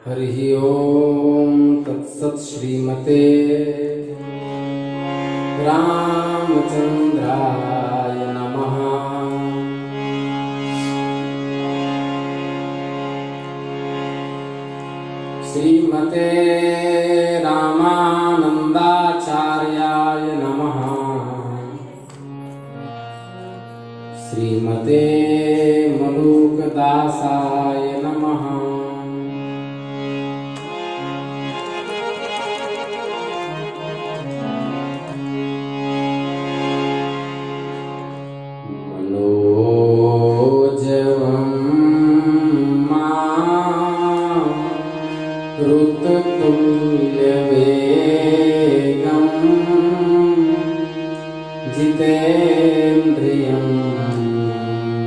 हरिः ओम तत्सत् श्रीमते रामचंद्राय नमः। श्रीमते रामानंदाचार्याय नमः। श्रीमते मलूकदासाय नमः। जितेन्द्रियं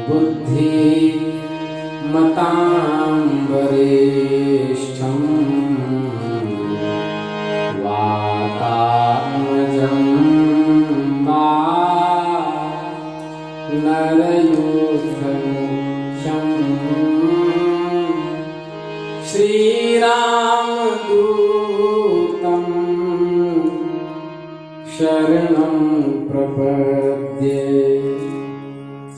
बुद्धिमतां वरिष्ठं वातात्मजं नरयूथमुख्यं श्रीरामदूतं शरणं प्रपद्ये।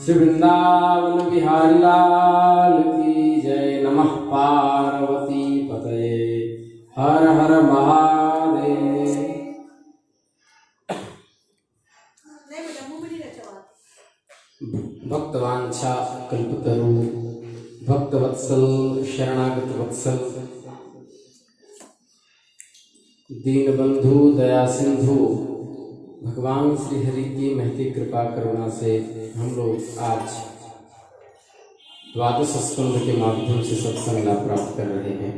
श्री वृंदावन बिहारी लाल की जय। नमः पार्वती पतये। हर हर महादेव। भक्तवांछा कल्पतरु भक्तवत्सल शरणागत वत्सल दीनबंधु दया सिंधु भगवान श्री हरि की महती कृपा करुणा से हम लोग आज द्वादश स्कंद के माध्यम से सत्संग लाभ प्राप्त कर रहे हैं।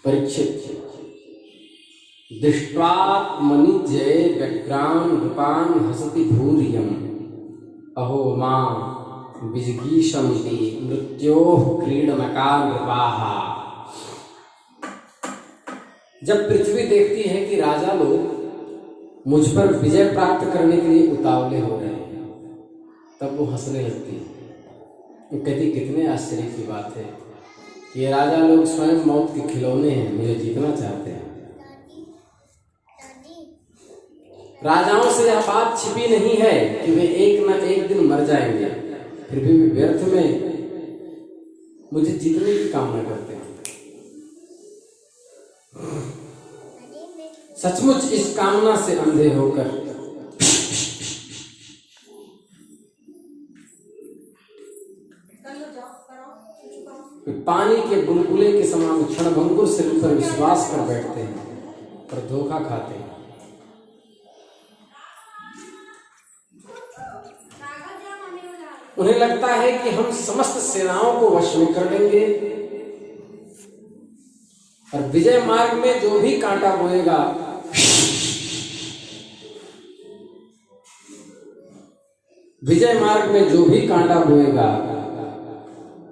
परीक्षित दृष्ट्वात्मनि जय व्यग्राम रूपान हसति भूरियम अहो मां विजिगीषन्ति मृत्योः क्रीडनका नृपाः। जब पृथ्वी देखती है कि राजा लोग मुझ पर विजय प्राप्त करने के लिए उतावले हो रहे हैं, तब वो हंसने लगती है। वो कहती कितने आश्चर्य की बात है कि ये राजा लोग स्वयं मौत के खिलौने हैं, मुझे जीतना चाहते हैं। राजाओं से यह बात छिपी नहीं है कि वे एक न एक दिन मर जाएंगे, फिर भी वे व्यर्थ में मुझे जीतने की कामना करते हैं। सचमुच इस कामना से अंधे होकर पानी के बुलबुले के समान क्षणभंगुर सिर पर विश्वास कर बैठते हैं और धोखा खाते हैं। उन्हें लगता है कि हम समस्त सेनाओं को वश में कर लेंगे और विजय मार्ग में जो भी कांटा बोएगा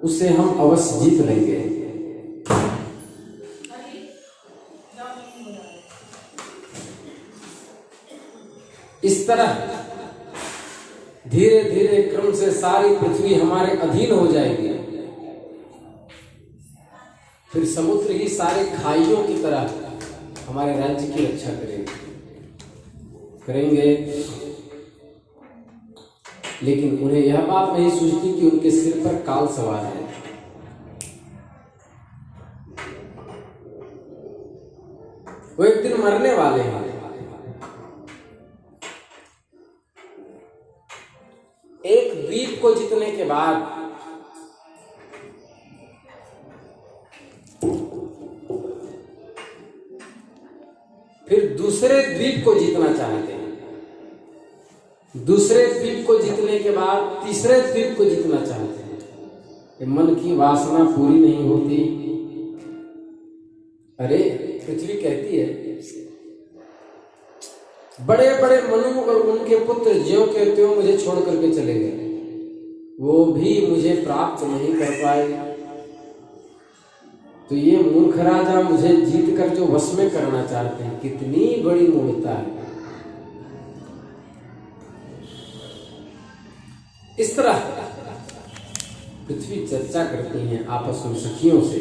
उससे हम अवश्य जीत लेंगे। इस तरह धीरे धीरे क्रम से सारी पृथ्वी हमारे अधीन हो जाएगी। फिर समुद्र ही सारे खाइयों की तरह हमारे राज्य की रक्षा करेंगे। लेकिन उन्हें यह बात नहीं सूझती कि उनके सिर पर काल सवार है। वो एक दिन मरने वाले हैं। एक द्वीप को जीतने के बाद फिर दूसरे द्वीप को जीतना चाहते हैं। दूसरे द्वीप को जीतने के बाद तीसरे द्वीप को जीतना चाहते हैं। ये मन की वासना पूरी नहीं होती। अरे पृथ्वी कहती है बड़े बड़े मनु और उनके पुत्र ज्यों के त्यों मुझे छोड़ करके चले गए, वो भी मुझे प्राप्त नहीं कर पाए। तो ये मूर्ख राजा मुझे जीत कर जो वश में करना चाहते हैं, कितनी बड़ी मूर्खता है। इस तरह पृथ्वी चर्चा करती हैं आपस में सखियों से।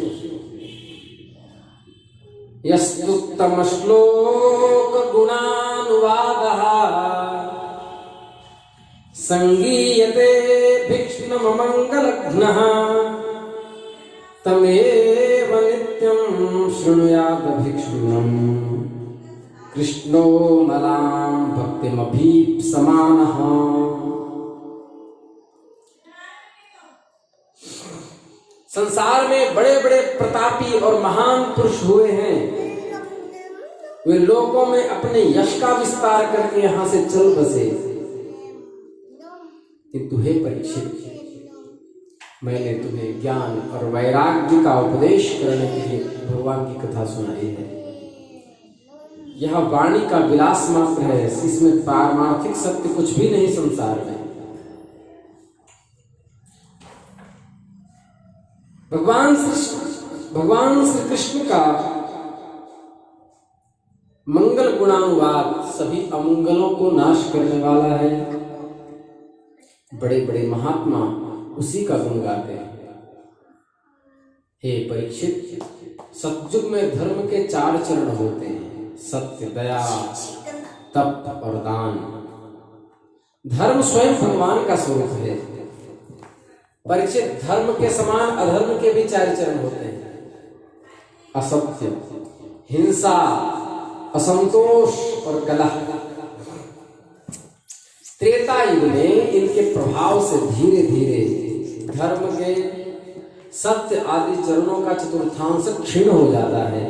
यस्तुत्तम श्लोक गुणानुवादः संगीयते भीक्ष्णममङ्गलघ्नः तमेव नित्यं शृणुयात् भीक्ष्णम् कृष्णो मलां भक्तिमभीप्समानः। संसार में बड़े बड़े प्रतापी और महान पुरुष हुए हैं, वे लोगों में अपने यश का विस्तार करके यहां से चल बसे, किंतु हे परीक्षित, मैंने तुम्हें ज्ञान और वैराग्य का उपदेश करने के लिए भगवान की कथा सुनाई है। यह वाणी का विलास मात्र है, इसमें पारमार्थिक सत्य कुछ भी नहीं संसार में। भगवान श्री कृष्ण का मंगल गुणानुवाद सभी अमंगलों को नाश करने वाला है। बड़े बड़े महात्मा उसी का गुण गाते हैं। हे परीक्षित, सतयुग में धर्म के 4 चरण होते हैं, सत्य, दया, तप और दान। धर्म स्वयं भगवान का स्वरूप है। परीक्षित, धर्म के समान अधर्म के भी 4 चरण होते हैं, असत्य, हिंसा, असंतोष और कलह। त्रेता युग में इनके प्रभाव से धीरे धीरे धर्म के सत्य आदि चरणों का चतुर्थांश क्षीण हो जाता है।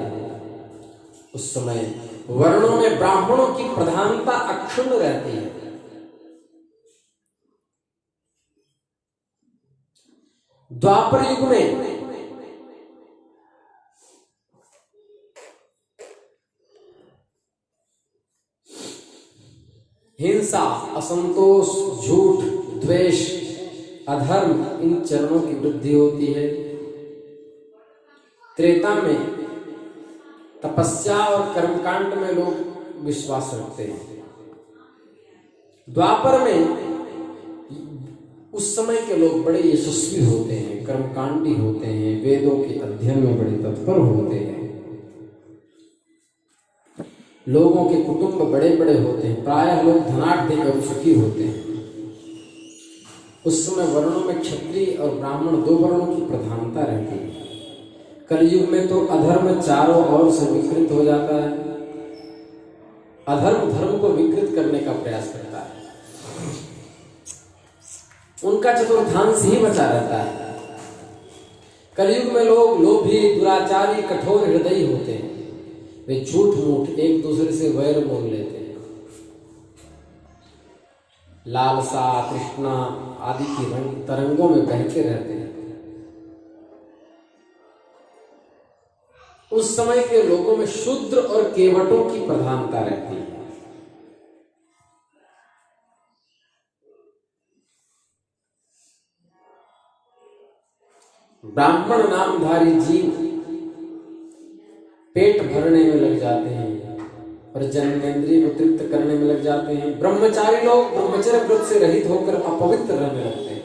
उस समय वर्णों में ब्राह्मणों की प्रधानता अक्षुण्ण रहती है। द्वापर युग में हिंसा, असंतोष, झूठ, द्वेष, अधर्म, इन चरणों की वृद्धि होती है। त्रेता में तपस्या और कर्मकांड में लोग विश्वास रखते हैं। द्वापर में उस समय के लोग बड़े यशस्वी होते हैं, कर्मकांडी होते हैं, वेदों के अध्ययन में बड़े तत्पर होते हैं। लोगों के कुटुंब बड़े बड़े होते हैं, प्रायः लोग धनाढ्य और सुखी होते हैं। उस समय वर्णों में क्षत्रिय और ब्राह्मण 2 वर्णों की प्रधानता रहती है। कलयुग में तो अधर्म चारों ओर से विकृत हो जाता है। अधर्म धर्म को विकृत करने का प्रयास करता है, उनका चतुर्थांश ही बचा रहता है। कलयुग में लोग लोभी, दुराचारी, कठोर हृदयी होते हैं। वे झूठ मूठ एक दूसरे से वैर मोल लेते हैं। लालसा, तृष्णा आदि की तरंगों में बहते रहते हैं। उस समय के लोगों में शूद्र और केवटों की प्रधानता रहती है। ब्राह्मण नामधारी जीव पेट भरने में लग जाते हैं और जन्मेंद्रिय को तृप्त करने में लग जाते हैं। ब्रह्मचारी लोग ब्रह्मचर्य व्रत से रहित होकर अपवित्र रहने लगते हैं।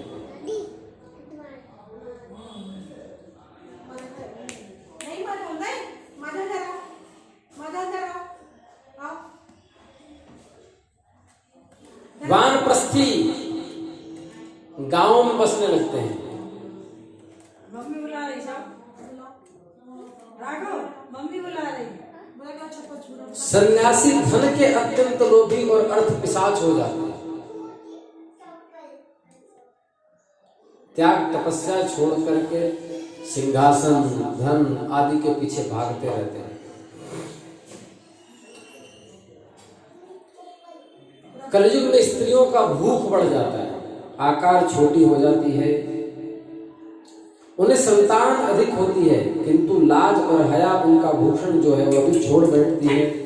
वानप्रस्थी गांवों में बसने लगते हैं। मम्मी बुला रही साहब, राघव मम्मी बुला रही। सन्यासी धन के अत्यंत लोभी और अर्थ पिशाच हो जाते हैं। त्याग तपस्या छोड़ करके सिंहासन, धन आदि के पीछे भागते रहते हैं। कलयुग में स्त्रियों का भूख बढ़ जाता है, आकार छोटी हो जाती है, उन्हें संतान अधिक होती है, किंतु लाज और हया उनका भूषण जो है वह भी छोड़ बैठती है।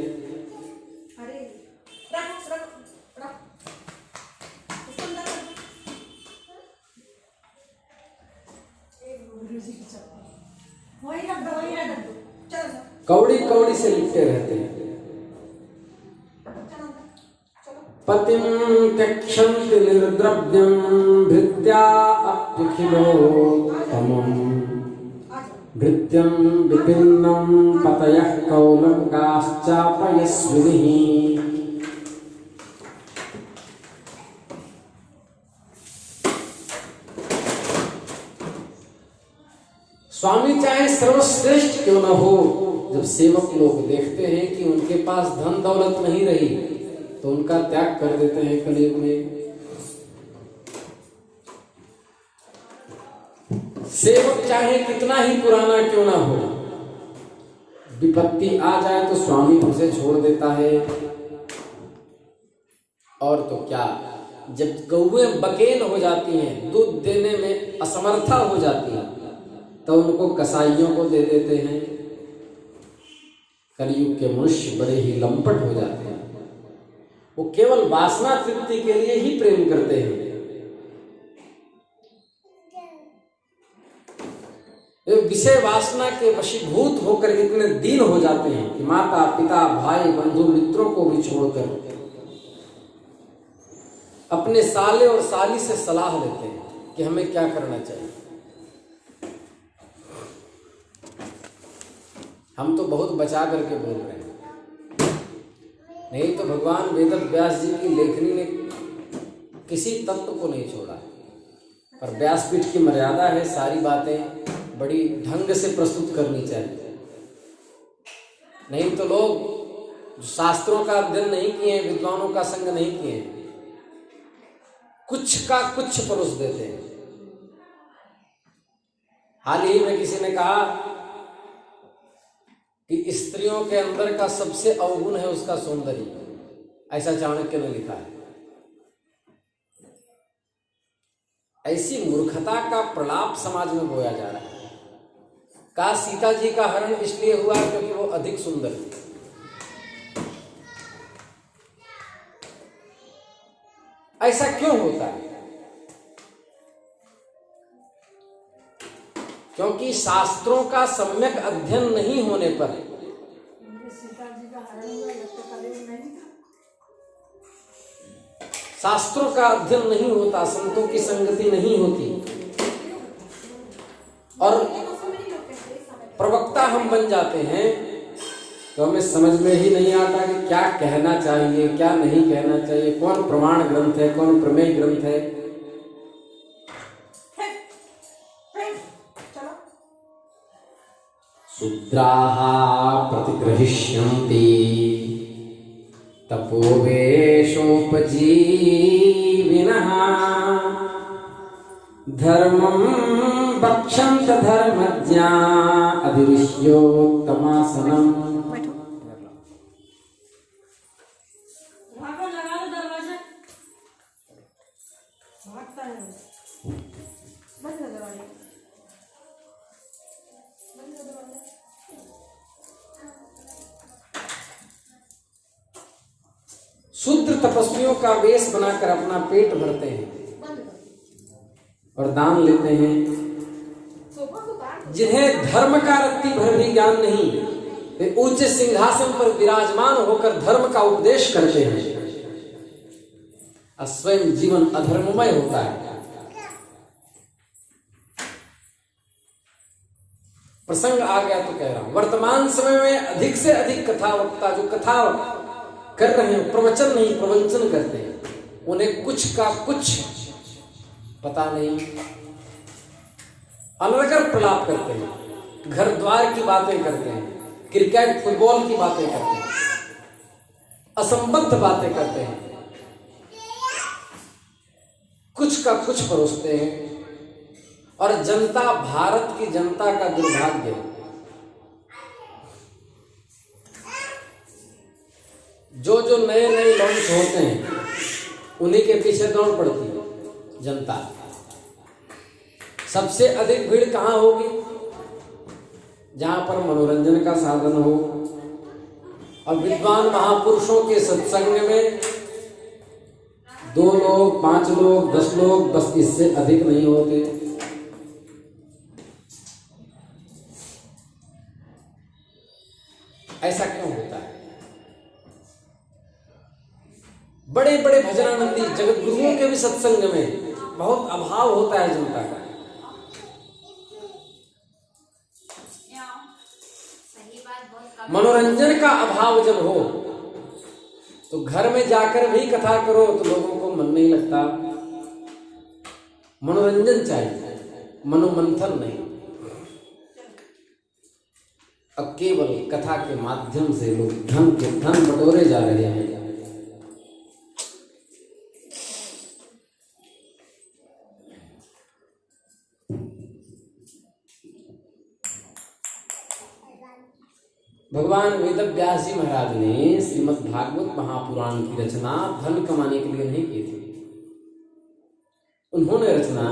कौड़ी कौड़ी से लिपटे रहते हैं। पतिं त्यक्षन्ति निर्द्रव्यं भृत्या प्राप्त्यखिलोत्तमम् भृत्यं विपिन्नं पतयः कौलकाश्चापयस्विनिः। स्वामी चाहे सर्वश्रेष्ठ क्यों न हो, जब सेवक लोग देखते हैं कि उनके पास धन दौलत नहीं रही तो उनका त्याग कर देते हैं कलयुग में। सेवक चाहे कितना ही पुराना क्यों ना हो, विपत्ति आ जाए तो स्वामी उसे छोड़ देता है। और तो क्या, जब गौएं बकेल हो जाती हैं, दूध देने में असमर्था हो जाती हैं, तो उनको कसाईयों को दे देते हैं। कलयुग के मनुष्य बड़े ही लंपट हो जाते हैं। वो केवल वासना तृप्ति के लिए ही प्रेम करते हैं। विषय वासना के वशीभूत होकर इतने दीन हो जाते हैं कि माता पिता भाई बंधु मित्रों को भी छोड़कर अपने साले और साली से सलाह लेते हैं कि हमें क्या करना चाहिए। हम तो बहुत बचा करके बोल रहे हैं, नहीं तो भगवान वेदव्यास व्यास जी की लेखनी ने किसी तत्व को नहीं छोड़ा। पर व्यासपीठ की मर्यादा है, सारी बातें बड़ी ढंग से प्रस्तुत करनी चाहिए। नहीं तो लोग शास्त्रों का अध्ययन नहीं किए, विद्वानों का संग नहीं किए, कुछ का कुछ परोस देते हैं। हाल ही में किसी ने कहा कि स्त्रियों के अंदर का सबसे अवगुण है उसका सौंदर्य, ऐसा चाणक्य ने लिखा है। ऐसी मूर्खता का प्रलाप समाज में बोया जा रहा है। कहा सीता जी का हरण इसलिए हुआ क्योंकि वो अधिक सुंदर थी। ऐसा क्यों होता है? क्योंकि शास्त्रों का सम्यक अध्ययन नहीं होने पर शास्त्रों का अध्ययन नहीं होता, संतों की संगति नहीं होती और प्रवक्ता हम बन जाते हैं तो हमें समझ में ही नहीं आता कि क्या कहना चाहिए, क्या नहीं कहना चाहिए, कौन प्रमाण ग्रंथ है, कौन प्रमेय ग्रंथ है। शूद्राः प्रतिगृह्यन्ति तपोवेशोपजीविनः धर्मं भक्षन्त धर्मज्ञा अधिविष्योत्तमासनम्। शूद्र तपस्वियों का वेश बनाकर अपना पेट भरते हैं और दान लेते हैं। जिन्हें धर्म का रत्ती भर भी ज्ञान नहीं, वे ऊंचे सिंहासन पर विराजमान होकर धर्म का उपदेश करते हैं और स्वयं जीवन अधर्ममय होता है। प्रसंग आ गया तो कह रहा हूं, वर्तमान समय में अधिक से अधिक कथा वक्ता जो कथा कर रहे हैं, प्रवचन नहीं प्रवचन करते हैं, उन्हें कुछ का कुछ पता नहीं, अनर्गल प्रलाप करते हैं, घर द्वार की बातें करते हैं, क्रिकेट फुटबॉल की बातें करते हैं, असंबद्ध बातें करते हैं, कुछ का कुछ परोसते हैं। और जनता, भारत की जनता का दुर्भाग्य, जो जो नए नए लॉन्च होते हैं उन्हीं के पीछे दौड़ पड़ती है जनता। सबसे अधिक भीड़ कहाँ होगी? जहां पर मनोरंजन का साधन हो। और विद्वान महापुरुषों के सत्संग में 2 लोग, 5 लोग, 10 लोग, बस इससे अधिक नहीं होते। ऐसा क्यों होता है? बड़े बड़े भजनानंदी जगत गुरुओं के भी सत्संग में बहुत अभाव होता है जनता का। मनोरंजन का अभाव जब हो तो घर में जाकर भी कथा करो तो लोगों को मन नहीं लगता। मनोरंजन चाहिए, मनोमंथन नहीं। अब केवल कथा के माध्यम से लोग धन बटोरे जा रहे हैं। भगवान वेदव्यास जी महाराज ने श्रीमद् भागवत महापुराण की रचना धन कमाने के लिए नहीं की थी। उन्होंने रचना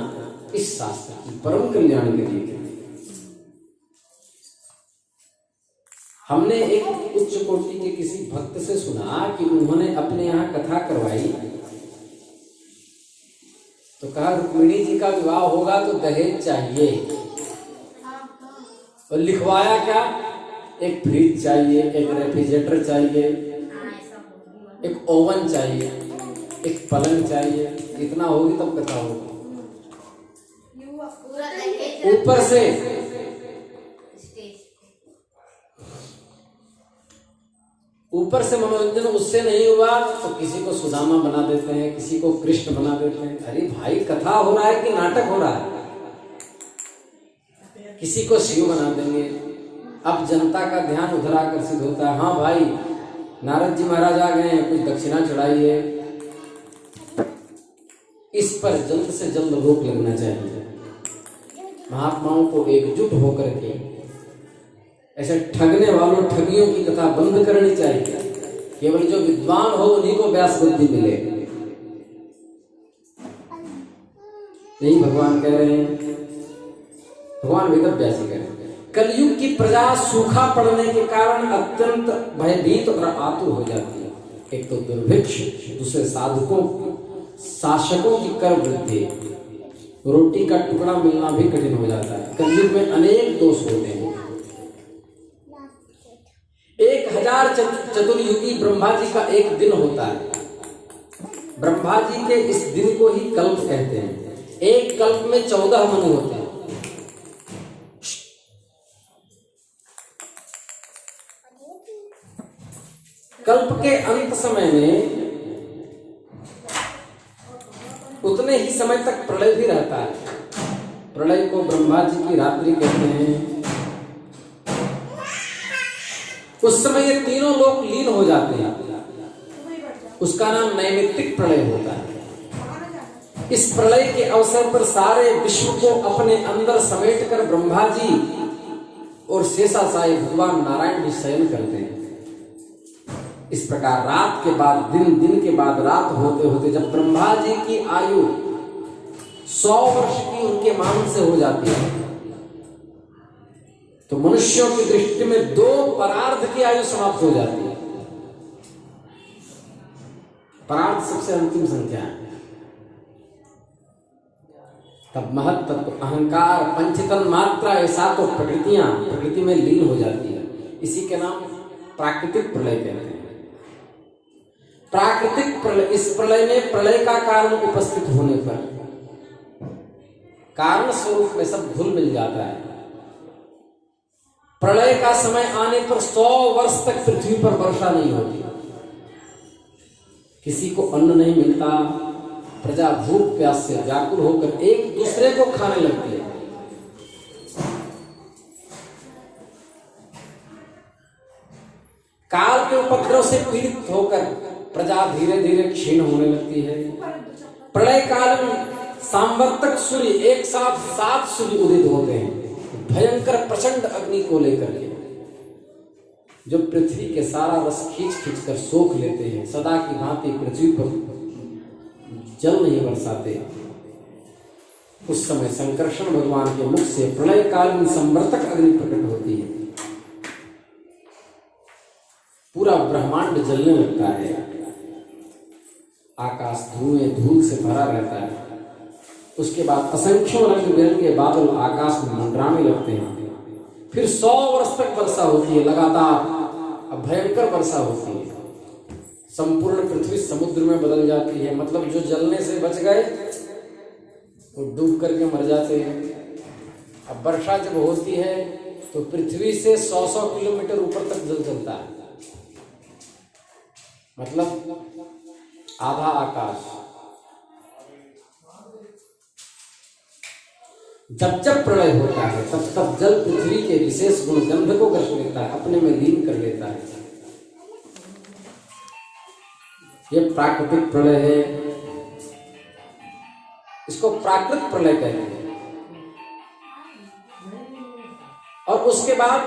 इस शास्त्र की परम कल्याण के लिए की। हमने एक उच्च कोटि के किसी भक्त से सुना कि उन्होंने अपने यहाँ कथा करवाई तो कहा रुक्मिणी जी का विवाह होगा तो दहेज चाहिए, और लिखवाया क्या, एक फ्रिज चाहिए, एक रेफ्रिजरेटर चाहिए, एक ओवन चाहिए, एक पलंग चाहिए। इतना होगी तब कथा होगी। ऊपर से मनोरंजन उससे नहीं हुआ तो किसी को सुदामा बना देते हैं, किसी को कृष्ण बना देते हैं। अरे भाई कथा हो रहा है कि नाटक हो रहा है? किसी को शिव बना देंगे। अब जनता का ध्यान उधर आकर्षित होता है। हाँ भाई नारद जी महाराज आ गए हैं, कुछ दक्षिणा चढ़ाइए। इस पर जल्द से जल्द रोक लगना चाहिए। महात्माओं को एकजुट होकर के ऐसे ठगने वालों ठगियों की कथा बंद करनी चाहिए। केवल जो विद्वान हो उन्हीं को व्यास बुद्धि मिले। यही भगवान कह रहे हैं, भगवान वेदव्यास जी कह रहे हैं कलयुग की प्रजा सूखा पड़ने के कारण अत्यंत भयभीत और आतुर हो जाती है। एक तो दुर्भिक्ष, दूसरे साधकों शासकों की कर वृद्धि, रोटी का टुकड़ा मिलना भी कठिन हो जाता है। कलयुग में अनेक दोष होते हैं। 1000 चतुर्युगी ब्रह्मा जी का एक दिन होता है। ब्रह्मा जी के इस दिन को ही कल्प कहते हैं। एक कल्प में 14 मनु होते हैं। कल्प के अंत समय में उतने ही समय तक प्रलय भी रहता है। प्रलय को ब्रह्मा जी की रात्रि कहते हैं। उस समय ये तीनों लोग लीन हो जाते हैं। उसका नाम नैमित्तिक प्रलय होता है। इस प्रलय के अवसर पर सारे विश्व को अपने अंदर समेटकर ब्रह्मा जी और शेषाशायी भगवान नारायण जी शयन करते हैं। इस प्रकार रात के बाद दिन, दिन के बाद रात होते होते जब ब्रह्मा जी की आयु 100 वर्ष की उनके मान से हो जाती है तो मनुष्यों की दृष्टि में 2 परार्ध की आयु समाप्त हो जाती है। परार्ध सबसे अंतिम संख्या है। तब महत तत्व, अहंकार, पंचतन मात्रा, ऐसा तो प्रकृति में लीन हो जाती है। इसी के नाम प्राकृतिक प्रलय कहते हैं। प्राकृतिक प्रलय, इस प्रलय में प्रलय का कारण उपस्थित होने पर कारण स्वरूप में सब घुल मिल जाता है। प्रलय का समय आने पर 100 वर्ष तक पृथ्वी पर वर्षा नहीं होती, किसी को अन्न नहीं मिलता, प्रजा भूख प्यास से व्याकुल होकर एक दूसरे को खाने लगती है। काल के उपद्रव से पीड़ित होकर प्रजा धीरे धीरे क्षीण होने लगती है। प्रलय काल में सांवर्तक सूर्य एक साथ 7 सूर्य उदित होते हैं, भयंकर प्रचंड अग्नि को लेकर के, जो पृथ्वी के सारा रस खींच खींच कर सोख लेते हैं। सदा की भांति पृथ्वी पर जल नहीं बरसाते। उस समय संकर्षण भगवान के मुख से प्रलय काल में संवर्तक अग्नि प्रकट होती है। पूरा ब्रह्मांड जलने लगता है। आकाश धुएं धूल से भरा रहता है। उसके बाद असंख्यों रंग बिरंगे बादल आकाश में मंडराने लगते हैं। फिर 100 वर्ष तक वर्षा होती है लगातार। अब भयंकर वर्षा होती है। संपूर्ण पृथ्वी समुद्र में बदल जाती है। मतलब जो जलने से बच गए वो डूब करके मर जाते हैं। अब वर्षा जब होती है तो पृथ्वी से 100-100 किलोमीटर ऊपर तक जल चलता है, मतलब आधा आकाश। जब जब प्रलय होता है तब तब जल पृथ्वी के विशेष गुणगंध को ग्रस लेता है, अपने में लीन कर लेता है। यह प्राकृतिक प्रलय है, इसको प्राकृत प्रलय कहते हैं। और उसके बाद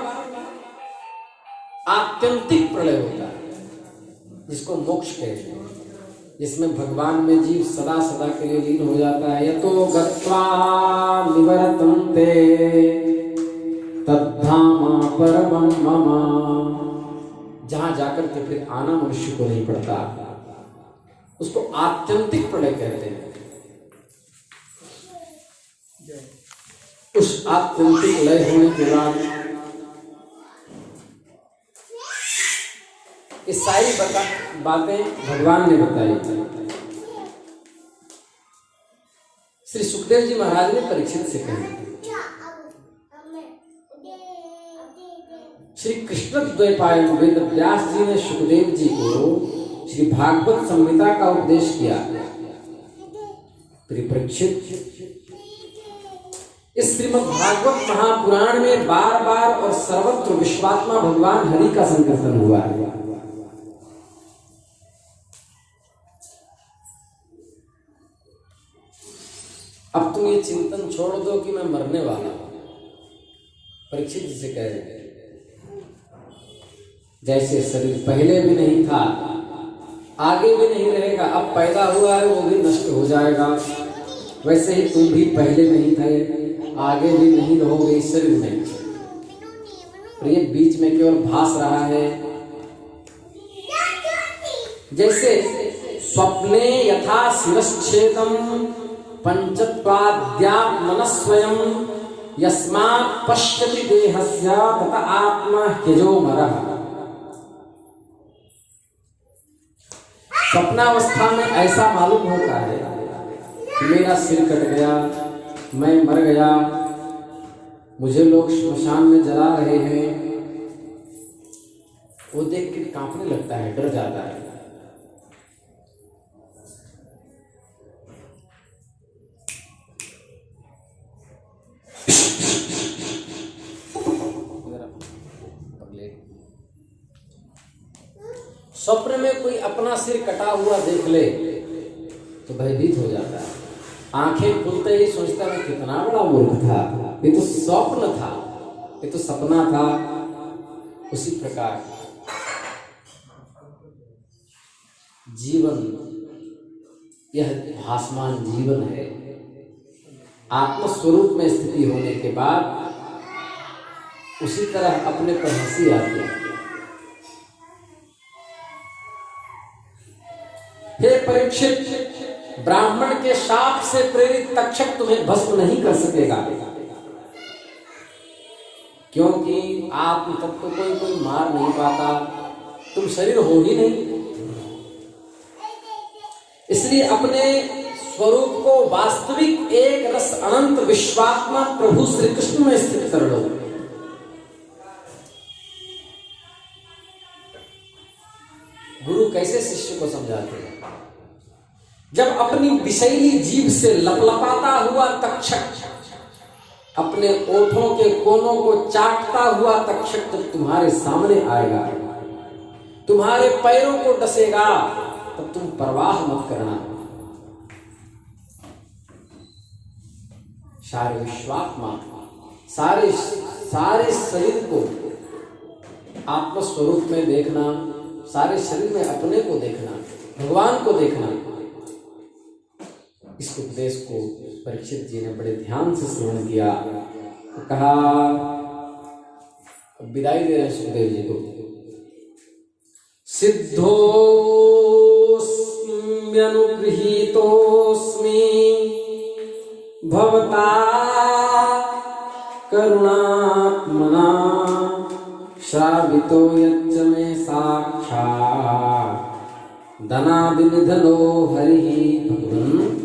आत्यंतिक प्रलय होता है जिसको मोक्ष कहते हैं, जिसमें भगवान में जीव सदा सदा के लिए लीन हो जाता है। यतो गत्वा निवर्तन्ते तद्धामा परमं मम, जहां जाकर के फिर आना मनुष्य को नहीं पड़ता, उसको आत्यंतिक प्रलय कहते हैं। उस आत्यंतिक लय होने के बाद ये सारी बातें भगवान ने बताई। श्री सुखदेव जी महाराज ने परीक्षित से कही, श्री कृष्ण द्वैपायन वेद व्यास जी ने सुखदेव जी को श्री भागवत संहिता का उपदेश किया। परीक्षित, इस श्रीमद् भागवत महापुराण में बार बार और सर्वत्र विश्वात्मा भगवान हरि का संकीर्तन हुआ है। अब तुम ये चिंतन छोड़ दो कि मैं मरने वाला हूं। परीक्षित जी से कह रहे हैं, जैसे शरीर पहले भी नहीं था, आगे भी नहीं रहेगा, अब पैदा हुआ है वो भी नष्ट हो जाएगा, वैसे ही तुम भी पहले नहीं थे, आगे भी नहीं रहोगे इस शरीर में। और ये बीच में केवल भास रहा है। जैसे स्वप्ने यथा शिरश्छेदम पंचत्वाद्यात्मनस्वयं यस्मात् पश्यति देहस्य तत आत्मा ह्यजोमरः। स्वप्नावस्था में ऐसा मालूम होता है कि मेरा सिर कट गया, मैं मर गया, मुझे लोग श्मशान में जला रहे हैं। वो देख के कांपने लगता है, डर जाता है। स्वप्न में कोई अपना सिर कटा हुआ देख ले तो भयभीत हो जाता है, आंखें खुलते ही सोचता है कितना बड़ा मूर्ख था, ये तो स्वप्न था, ये तो सपना था। उसी प्रकार जीवन, यह भासमान जीवन है। आत्मस्वरूप में स्थिति होने के बाद उसी तरह अपने पर हंसी आती है। हे परीक्षित, ब्राह्मण के शाप से प्रेरित तक्षक तुम्हें भस्म नहीं कर सकेगा, क्योंकि आत्म तत्व को कोई मार नहीं पाता, तुम शरीर हो ही नहीं। इसलिए अपने स्वरूप को वास्तविक एक रस अनंत विश्वात्मा प्रभु श्री कृष्ण में स्थित कर लो। गुरु कैसे शिष्य को समझाते हैं? जब अपनी विषैली जीभ से लपलपाता हुआ तक्षक अपने ओठों के कोनों को चाटता हुआ तक्षक जब तुम्हारे सामने आएगा, तुम्हारे पैरों को डसेगा, तब तुम परवाह मत करना। सारे विश्वात्मा, सारे शरीर को आत्मस्वरूप में देखना, सारे शरीर में अपने को देखना, भगवान को देखना। इस उपदेश को परीक्षित जी ने बड़े ध्यान से श्रवण किया। तो कहा, विदाई दे रहे सुखदेव जी को, सिद्धोस्म्यनुगृहीतोस्मि भवता करुणात्मना श्रावितो यच्च मे साक्षात् धनादिनिधनो हरिः। भगवान,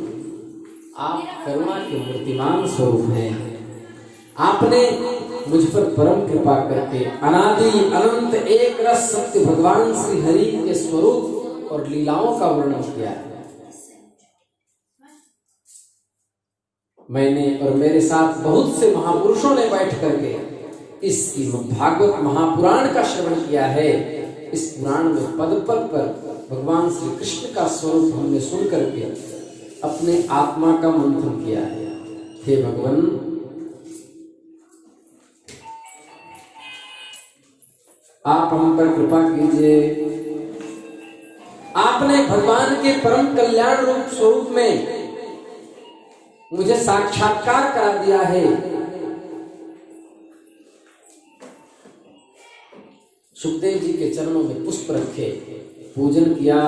आप करुणा के मूर्तिमान स्वरूप हैं। आपने मुझ पर परम कृपा करके अनादि अनंत एक रस सत्य भगवान श्री हरि के स्वरूप और लीलाओं का वर्णन किया है। मैंने और मेरे साथ बहुत से महापुरुषों ने बैठ करके इस भागवत महापुराण का श्रवण किया है। इस पुराण में पद पद पर भगवान श्री कृष्ण का स्वरूप हमने सुन करके अपने आत्मा का मंथन किया है। हे भगवान, आप हम पर कृपा कीजिए। आपने भगवान के परम कल्याण रूप स्वरूप में मुझे साक्षात्कार करा दिया है। सुखदेव जी के चरणों में पुष्प रखे, पूजन किया।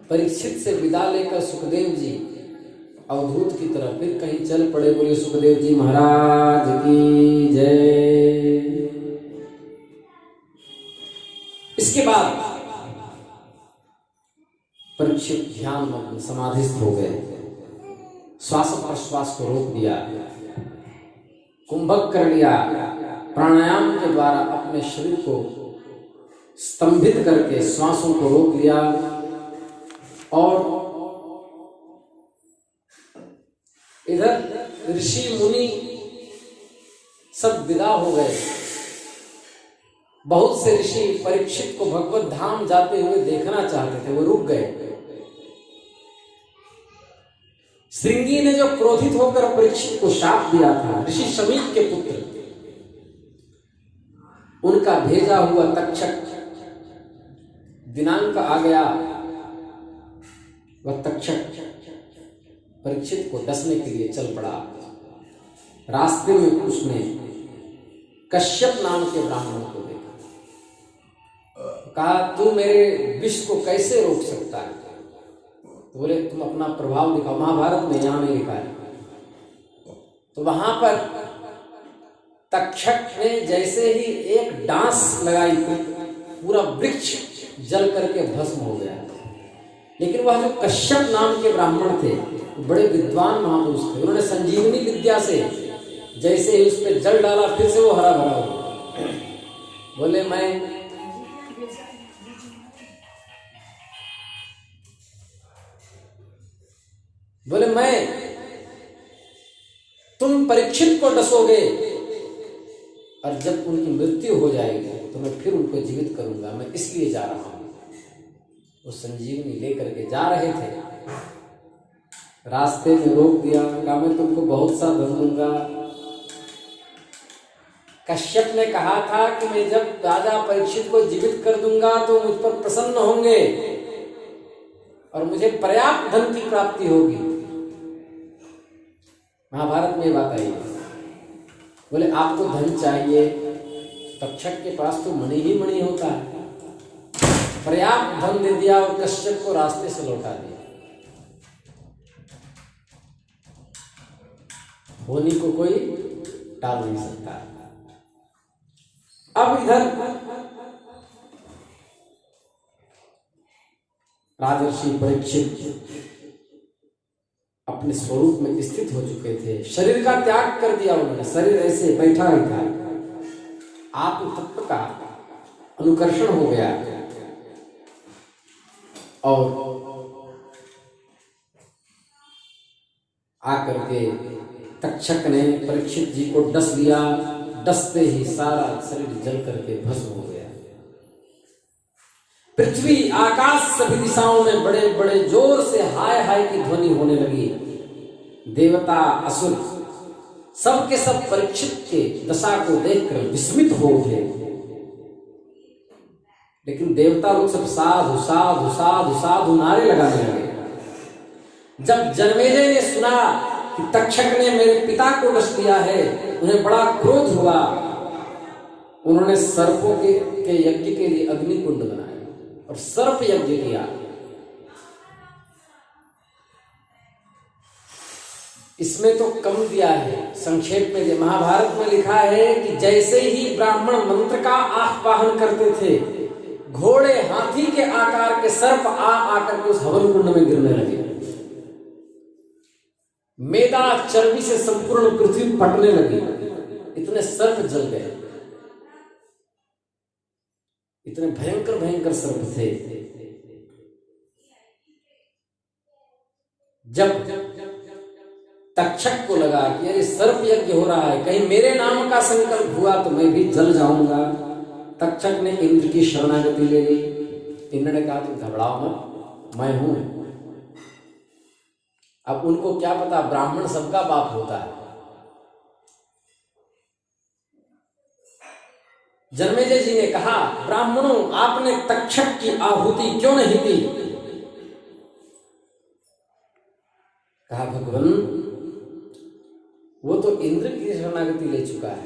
परीक्षित से विदा लेकर सुखदेव जी अवधूत की तरफ फिर कहीं चल पड़े। बोले सुखदेव जी महाराज की जय। इसके बाद परीक्षित ध्यान में समाधिस्थ हो गए। श्वास प्रश्वास को रोक दिया, कुंभक कर लिया। प्राणायाम के द्वारा अपने शरीर को स्तंभित करके श्वासों को रोक लिया और इधर ऋषि मुनि सब विदा हो गए। बहुत से ऋषि परीक्षित को भगवत धाम जाते हुए देखना चाहते थे, वो रुक गए। श्रृंगी ने जो क्रोधित होकर परीक्षित को शाप दिया था, ऋषि शमीक के पुत्र, उनका भेजा हुआ तक्षक दिनांक आ गया। वह तक्षक परीक्षित को डसने के लिए चल पड़ा। रास्ते में उसने कश्यप नाम के ब्राह्मण को देखा। कहा, तू मेरे विष को कैसे रोक सकता है? तो बोले, तुम अपना प्रभाव दिखाओ। महाभारत में यहां नहीं लिखा है। तो वहां पर तक्षक ने जैसे ही एक डांस लगाई, पूरा वृक्ष जल करके भस्म हो गया। लेकिन वह जो कश्यप नाम के ब्राह्मण थे, बड़े विद्वान महापुरुष थे। उन्होंने संजीवनी विद्या से जैसे ही उस पर जल डाला, फिर से वो हरा भरा हो गया। बोले, तुम परीक्षित को डसोगे और जब उनकी मृत्यु हो जाएगी तो मैं फिर उनको जीवित करूंगा। मैं इसलिए जा रहा हूं। वो संजीवनी लेकर के जा रहे थे, रास्ते में रोक दिया। कहा, मैं तुमको बहुत सा धन दूंगा। कश्यप ने कहा था कि मैं जब राजा परीक्षित को जीवित कर दूंगा तो मुझ पर प्रसन्न होंगे और मुझे पर्याप्त धन की प्राप्ति होगी। महाभारत में बात आई। बोले, आपको धन चाहिए? तक्षक के पास तो मणि ही मणि होता है। पर्याप्त धन दे दिया और कश्यप को रास्ते से लौटा दिया। होनी को कोई टाल नहीं सकता। अब इधर राजर्षि परीक्षित अपने स्वरूप में स्थित हो चुके थे। शरीर का त्याग कर दिया उन्होंने। शरीर ऐसे बैठा ही था। आत्म तत्व का अनुकर्षण हो गया और आकर के तक्षक ने परीक्षित जी को डस लिया। डसते ही सारा शरीर जल करके भस्म हो गया। पृथ्वी आकाश सभी दिशाओं में बड़े बड़े जोर से हाय हाय की ध्वनि होने लगी। देवता असुर सब के सब परीक्षित के दशा को देखकर विस्मित हो उठे। लेकिन देवता लोग सब साधु साधु साधु साधु नारे लगाने लगे। जब जनमेजय ने सुना कि तक्षक ने मेरे पिता को डस दिया है, उन्हें बड़ा क्रोध हुआ। उन्होंने सर्पों के यज्ञ के लिए अग्निकुंड बनाया और सर्प यज्ञ किया। इसमें तो कम दिया है, संक्षेप में महाभारत में लिखा है कि जैसे ही ब्राह्मण मंत्र का आह्वान करते थे, घोड़े हाथी के आकार के सर्प आकर के उस हवन कुंड में गिरने लगे। मेदा चर्बी से संपूर्ण पृथ्वी पटने लगी, इतने सर्प जल गए, इतने भयंकर भयंकर सर्प थे। जब तक्षक को लगा कि अरे सर्प यज्ञ हो रहा है, कहीं मेरे नाम का संकल्प हुआ तो मैं भी जल जाऊंगा, तक्षक ने इंद्र की शरणागति ले ली। इंद्र ने कहा तुम घबराओ मत, मैं हूं। अब उनको क्या पता ब्राह्मण सबका बाप होता है। जन्मेजय जी ने कहा ब्राह्मणों आपने तक्षक की आहुति क्यों नहीं दी? कहा भगवान वो तो इंद्र की शरणागति ले चुका है,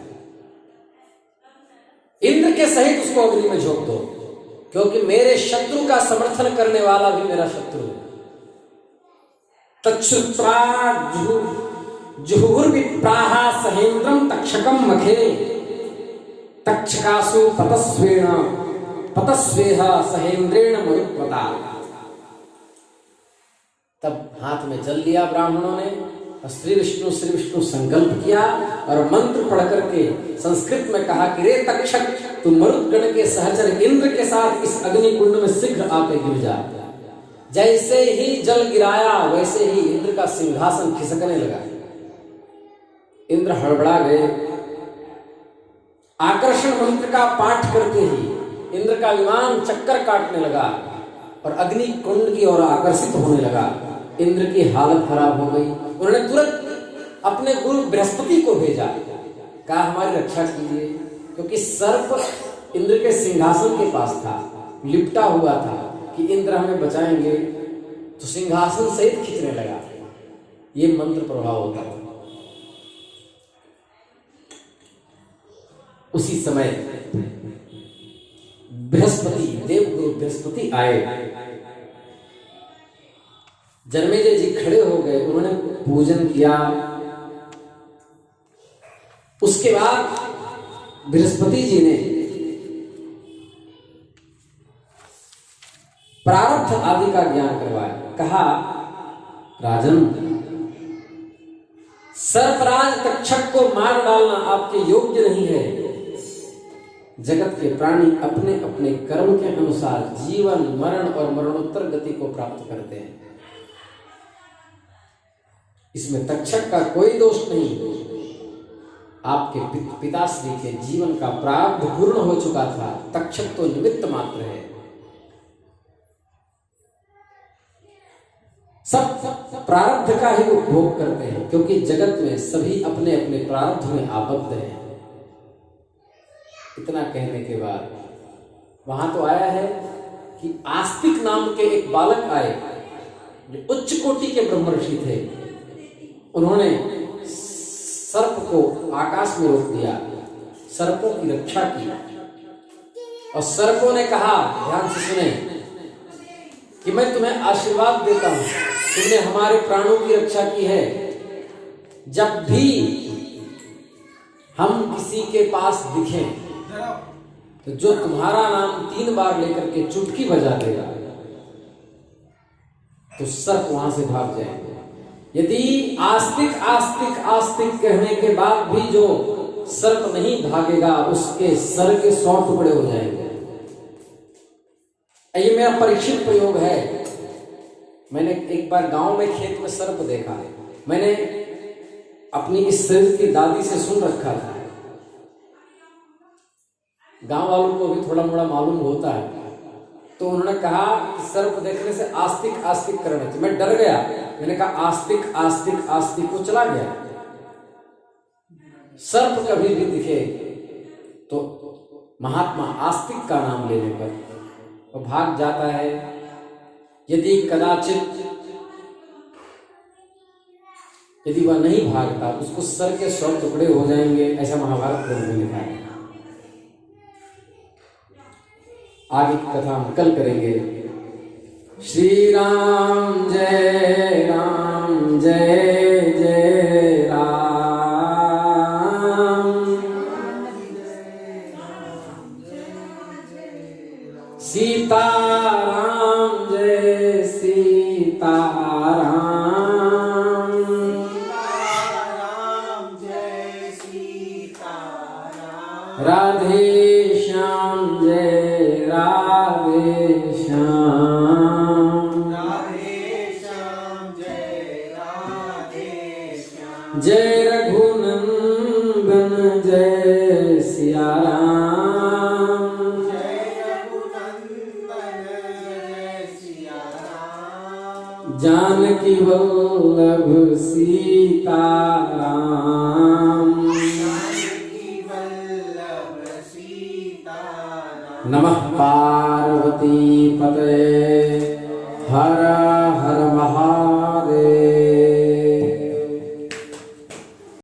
इंद्र के सहित उसको अग्नि में झोंक दो, क्योंकि मेरे शत्रु का समर्थन करने वाला भी मेरा शत्रु है। तच्छ्रुत्वा जुहुर्विप्राहा सहेन्द्रम तक्षकम मखे तक्षकासु पतस्वेह सहेन्द्रेण मरुत्वता। तब हाथ में जल लिया ब्राह्मणों ने और श्री विष्णु संकल्प किया और मंत्र पढ़ करके संस्कृत में कहा कि रे तक्षक तू मरुदगण के सहचर इंद्र के साथ इस अग्नि कुंड में शीघ्र आके गिर जा। जैसे ही जल गिराया वैसे ही इंद्र का सिंहासन खिसकने लगा। इंद्र हड़बड़ा गए। आकर्षण मंत्र का पाठ करते ही इंद्र का विमान चक्कर काटने लगा और अग्नि कुंड की ओर आकर्षित होने लगा। इंद्र की हालत खराब हो गई। उन्होंने तुरंत अपने गुरु बृहस्पति को भेजा, कहा हमारी रक्षा कीजिए, क्योंकि सर्प इंद्र के सिंहासन के पास था, लिपटा हुआ था कि इंद्र हमें बचाएंगे, तो सिंहासन सहित खींचने लगा। ये मंत्र प्रभाव होता था। उसी समय बृहस्पति देवगुरु बृहस्पति आए। जन्मेजय जी खड़े हो गए, उन्होंने पूजन किया। उसके बाद बृहस्पति जी ने प्रारब्ध आदि का ज्ञान करवाया। कहा राजन सर्पराज तक्षक को मार डालना आपके योग्य नहीं है। जगत के प्राणी अपने अपने कर्म के अनुसार जीवन मरण और मरणोत्तर गति को प्राप्त करते हैं, इसमें तक्षक का कोई दोष नहीं। आपके पिताश्री के जीवन का प्रारब्ध पूर्ण हो चुका था, तक्षक तो निमित्त मात्र है। सब प्रारब्ध का ही उपभोग करते हैं, क्योंकि जगत में सभी अपने अपने प्रारब्ध में आबद्ध हैं। इतना कहने के बाद वहां तो आया है कि आस्तिक नाम के एक बालक आए जो उच्च कोटि के ब्रह्मर्षि थे। उन्होंने सर्प को आकाश में रोक दिया, सर्पों की रक्षा की, और सर्पों ने कहा ध्यान से सुने कि मैं तुम्हें आशीर्वाद देता हूं, तुमने हमारे प्राणों की रक्षा की है। जब भी हम किसी के पास दिखें तो जो तुम्हारा नाम 3 बार लेकर के चुटकी बजा देगा तो सर्प वहां से भाग जाएंगे। यदि आस्तिक आस्तिक आस्तिक कहने के बाद भी जो सर्प नहीं भागेगा उसके सर के 100 टुकड़े हो जाएंगे। ये मेरा परीक्षित प्रयोग है। मैंने एक बार गांव में खेत में सर्प देखा। मैंने अपनी इस शरीर की दादी से सुन रखा था। गांव वालों को भी थोड़ा मोड़ा मालूम होता है, तो उन्होंने कहा कि सर्प देखने से आस्तिक आस्तिक करना चाहिए। मैं डर गया, मैंने कहा आस्तिक आस्तिक आस्तिक, वो चला गया। सर्प कभी भी दिखे तो महात्मा आस्तिक का नाम लेने पर वो भाग जाता है। यदि कदाचित यदि वह नहीं भागता उसको सर के 100 टुकड़े हो जाएंगे, ऐसा महाभारत ग्रंथ में लिखा है। आगे की कथा हम कल करेंगे। श्री राम जय जय राम। सीताराम जय सीताराम। जानकी वल्लभ सीताराम। नमः पार्वती पतये हर